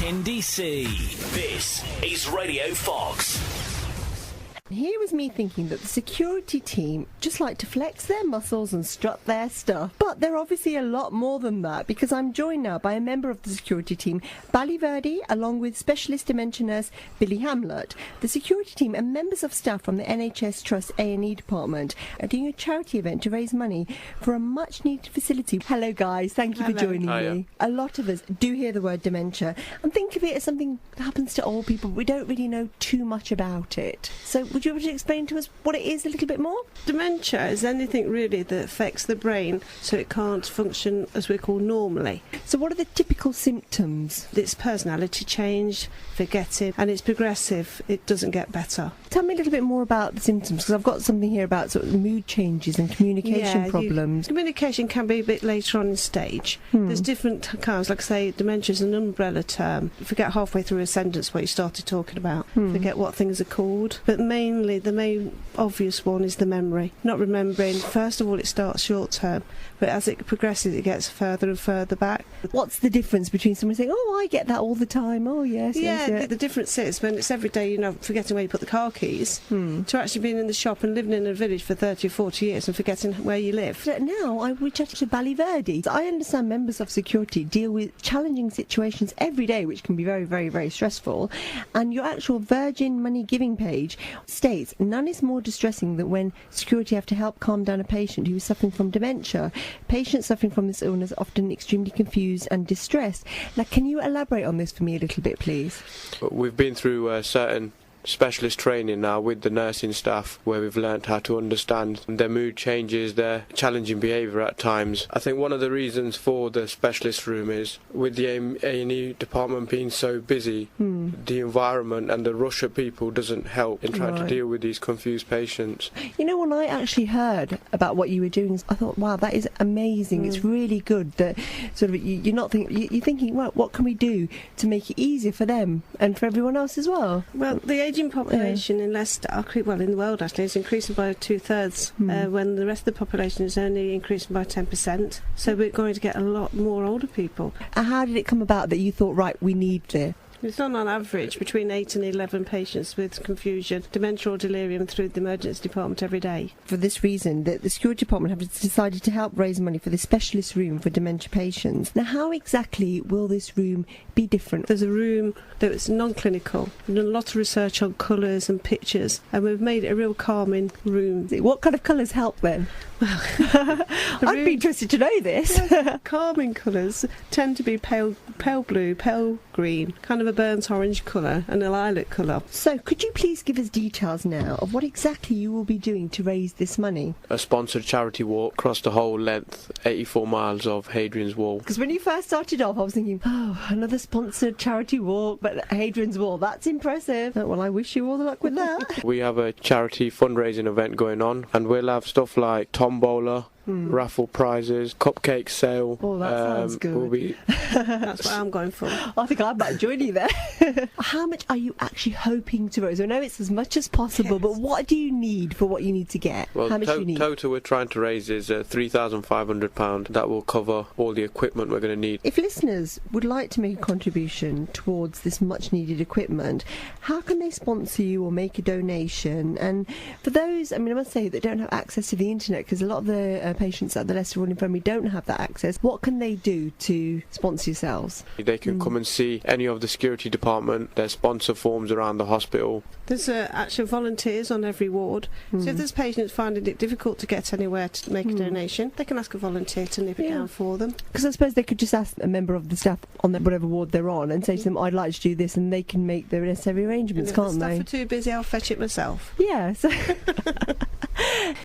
Tindy C. This is Radio Fox. Here was me thinking that the security team just like to flex their muscles and strut their stuff. But they're obviously a lot more than that, because I'm joined now by a member of the security team, Bally Virdee, along with specialist dementia nurse Billy Hamnett. The security team and members of staff from the NHS Trust A&E department are doing a charity event to raise money for a much-needed facility. Hello, guys. Thank you for joining me. A lot of us do hear the word dementia and think of it as something that happens to old people, but we don't really know too much about it. So would you able to explain to us what it is a little bit more? Dementia is anything really that affects the brain so it can't function as we call normally. So what are the typical symptoms? It's personality change, forgetting, and it's progressive. It doesn't get better. Tell me a little bit more about the symptoms, because I've got something here about sort of mood changes and communication problems. Communication can be a bit later on in stage. There's different kinds. Like I say, dementia is an umbrella term. You forget halfway through a sentence what you started talking about. Forget what things are called. But mainly, the main obvious one is the memory. Not remembering. First of all, it starts short term, but as it progresses, it gets further and further back. What's the difference between someone saying, "Oh, I get that all the time. Oh, yes, yes." The difference is when it's every day, forgetting where you put the car keys, to actually being in the shop and living in a village for 30 or 40 years and forgetting where you live. But now I would chat to Bally Virdee. I understand members of security deal with challenging situations every day, which can be very, very, very stressful. And your actual Virgin Money Giving page states none is more distressing than when security have to help calm down a patient who is suffering from dementia. Patients suffering from this illness are often extremely confused and distressed. Now, can you elaborate on this for me a little bit, please? We've been through certain specialist training now with the nursing staff, where we've learnt how to understand their mood changes, their challenging behaviour at times. I think one of the reasons for the specialist room is with the A&E department being so busy, the environment and the rush of people doesn't help in trying to deal with these confused patients. You know, when I actually heard about what you were doing, I thought, wow, that is amazing. It's really good that sort of you're not thinking, you're thinking, well, what can we do to make it easier for them and for everyone else as well? Well, the ageing population in Leicester, well, in the world actually, is increasing by 2/3 when the rest of the population is only increasing by 10%. So we're going to get a lot more older people. How did it come about that you thought, right, we need this? It's done on average between 8 and 11 patients with confusion, dementia or delirium through the emergency department every day. For this reason, the security department have decided to help raise money for the specialist room for dementia patients. Now, how exactly will this room be different? There's a room that's non-clinical. We've done a lot of research on colours and pictures, and we've made it a real calming room. What kind of colours help then? Well, I'd be interested to know this. Calming colours tend to be pale blue, pale green, kind of a burnt orange colour and a lilac colour. So could you please give us details now of what exactly you will be doing to raise this money? A sponsored charity walk across the whole length, 84 miles of Hadrian's Wall. Because when you first started off, I was thinking, oh, another sponsored charity walk, but Hadrian's Wall, that's impressive. Well, I wish you all the luck with that. We have a charity fundraising event going on, and we'll have stuff like tombola, raffle prizes, cupcake sale. Oh, that sounds good. That's what I'm going for. I think I might join you there. How much are you actually hoping to raise? I know it's as much as possible, but what do you need for what you need to get? Well, how much do you need? Total we're trying to raise is £3,500. That will cover all the equipment we're going to need. If listeners would like to make a contribution towards this much needed equipment, how can they sponsor you or make a donation? And for those, I must say, that don't have access to the internet, because a lot of the patients at the Leicester Royal Infirmary don't have that access, what can they do to sponsor yourselves? They can come and see any of the security department. There's sponsor forms around the hospital. There's actual volunteers on every ward. So if there's patients finding it difficult to get anywhere to make a donation, they can ask a volunteer to nip it down for them. Because I suppose they could just ask a member of the staff on whatever ward they're on and say to them, I'd like to do this, and they can make the necessary arrangements, can't they? If the staff are too busy, I'll fetch it myself. Yeah. So